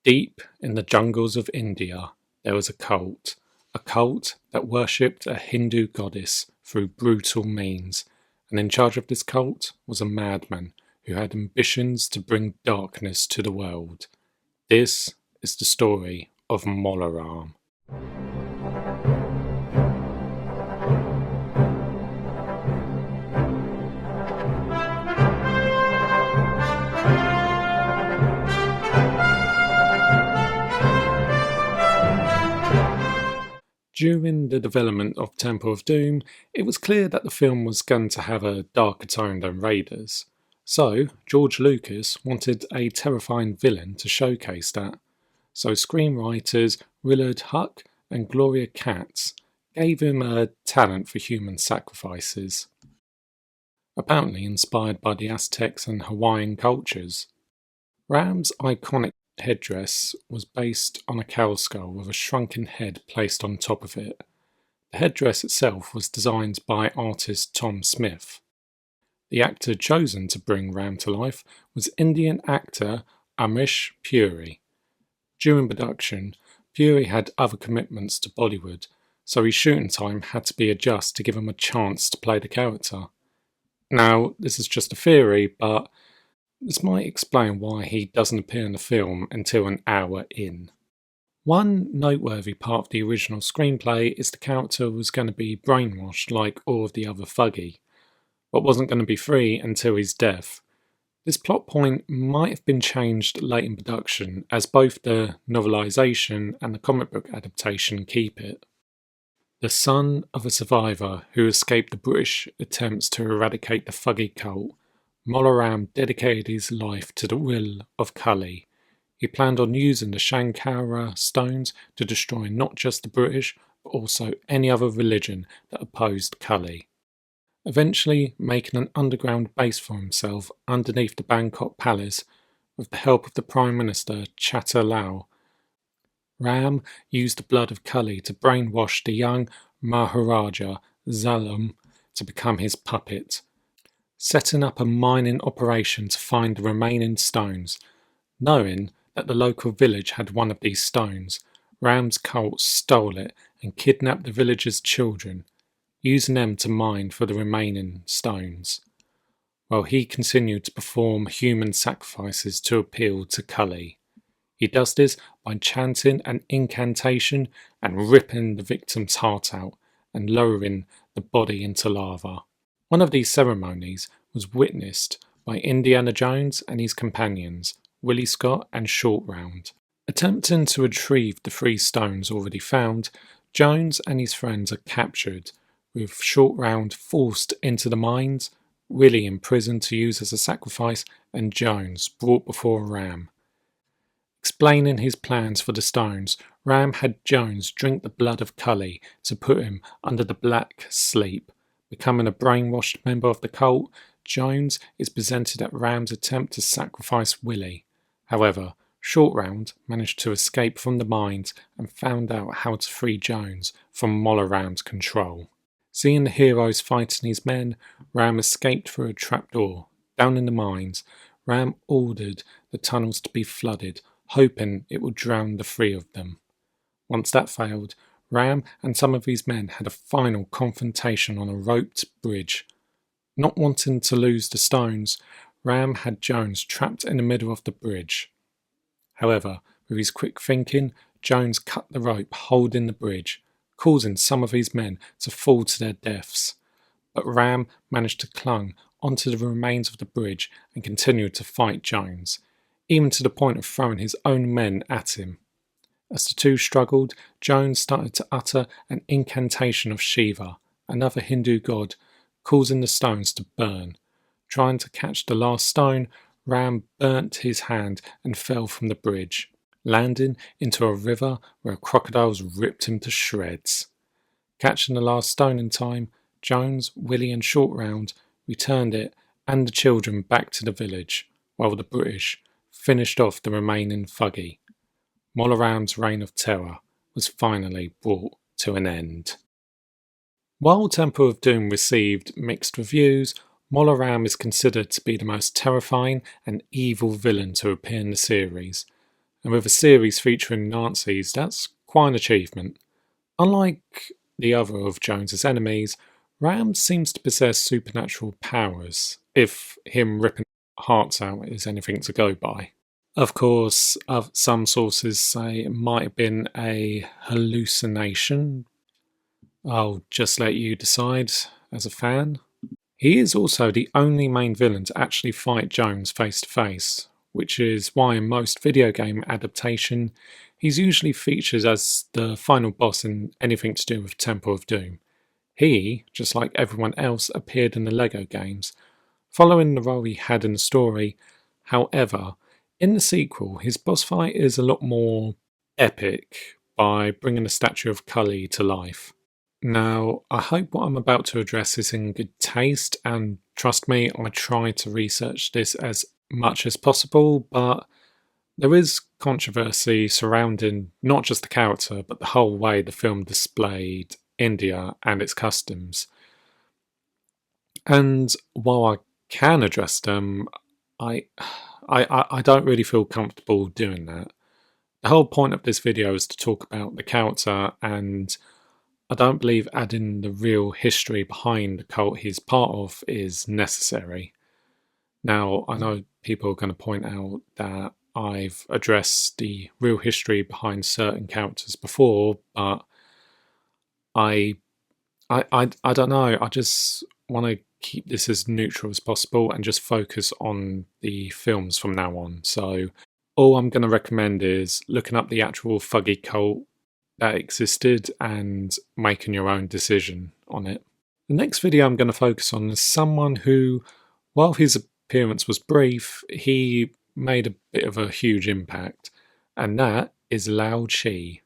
Deep in the jungles of India, there was a cult that worshipped a Hindu goddess through brutal means, and in charge of this cult was a madman who had ambitions to bring darkness to the world. This is the story of Mola Ram. During the development of Temple of Doom, it was clear that the film was going to have a darker tone than Raiders. So, George Lucas wanted a terrifying villain to showcase that. So screenwriters Willard Huck and Gloria Katz gave him a talent for human sacrifices, apparently inspired by the Aztecs and Hawaiian cultures. Ram's iconic headdress was based on a cow skull with a shrunken head placed on top of it. The headdress itself was designed by artist Tom Smith. The actor chosen to bring Ram to life was Indian actor Amish Puri. During production, Puri had other commitments to Bollywood, so his shooting time had to be adjusted to give him a chance to play the character. Now, this is just a theory, but this might explain why he doesn't appear in the film until an hour in. One noteworthy part of the original screenplay is the character was going to be brainwashed like all of the other Thuggy, but wasn't going to be free until his death. This plot point might have been changed late in production, as both the novelisation and the comic book adaptation keep it. The son of a survivor who escaped the British attempts to eradicate the Thuggy cult, Mola Ram dedicated his life to the will of Kali. He planned on using the Shankara stones to destroy not just the British, but also any other religion that opposed Kali, eventually making an underground base for himself underneath the Bangkok Palace with the help of the Prime Minister Chatter Lal. Ram used the blood of Kali to brainwash the young Maharaja Zalam to become his puppet, setting up a mining operation to find the remaining stones. Knowing that the local village had one of these stones, Ram's cult stole it and kidnapped the villagers' children, using them to mine for the remaining stones, while he continued to perform human sacrifices to appeal to Kali. He does this by chanting an incantation and ripping the victim's heart out and lowering the body into lava. One of these ceremonies was witnessed by IndianaJones and his companions, Willie Scott and Short Round. Attempting to retrieve the 3 stones already found, Jones and his friends are captured, with Short Round forced into the mines, Willie imprisoned to use as a sacrifice, and Jones brought before Ram. Explaining his plans for the stones, Ram had Jones drink the blood of Kali to put him under the black sleep. Becoming a brainwashed member of the cult, Jones is presented at Ram's attempt to sacrifice Willie. However, Short Round managed to escape from the mines and found out how to free Jones from Mola Ram's control. Seeing the heroes fighting his men, Ram escaped through a trapdoor. Down in the mines, Ram ordered the tunnels to be flooded, hoping it would drown the 3 of them. Once that failed, Ram and some of his men had a final confrontation on a roped bridge. Not wanting to lose the stones, Ram had Jones trapped in the middle of the bridge. However, with his quick thinking, Jones cut the rope holding the bridge, causing some of his men to fall to their deaths. But Ram managed to cling onto the remains of the bridge and continued to fight Jones, even to the point of throwing his own men at him. As the two struggled, Jones started to utter an incantation of Shiva, another Hindu god, causing the stones to burn. Trying to catch the last stone, Ram burnt his hand and fell from the bridge, landing into a river where crocodiles ripped him to shreds. Catching the last stone in time, Jones, Willie and Short Round returned it and the children back to the village, while the British finished off the remaining Thuggy. Mola Ram's reign of terror was finally brought to an end. While Temple of Doom received mixed reviews, Mola Ram is considered to be the most terrifying and evil villain to appear in the series, and with a series featuring Nazis, that's quite an achievement. Unlike the other of Jones's enemies, Ram seems to possess supernatural powers, if him ripping hearts out is anything to go by. Of course, some sources say it might have been a hallucination. I'll just let you decide as a fan. He is also the only main villain to actually fight Jones face to face, which is why in most video game adaptation, he's usually featured as the final boss in anything to do with Temple of Doom. He, just like everyone else, appeared in the LEGO games, following the role he had in the story. However, in the sequel, his boss fight is a lot more epic by bringing the statue of Cully to life. Now, I hope what I'm about to address is in good taste, and trust me, I tried to research this as much as possible, but there is controversy surrounding not just the character, but the whole way the film displayed India and its customs. And while I can address them, I don't really feel comfortable doing that. The whole point of this video is to talk about the character, and I don't believe adding the real history behind the cult he's part of is necessary. Now, I know people are going to point out that I've addressed the real history behind certain characters before, but I don't know. I just want to keep this as neutral as possible and just focus on the films from now on. So all I'm going to recommend is looking up the actual Thuggy cult that existed and making your own decision on it. The next video I'm going to focus on is someone who, while his appearance was brief, he made a bit of a huge impact, and that is Lao Chi.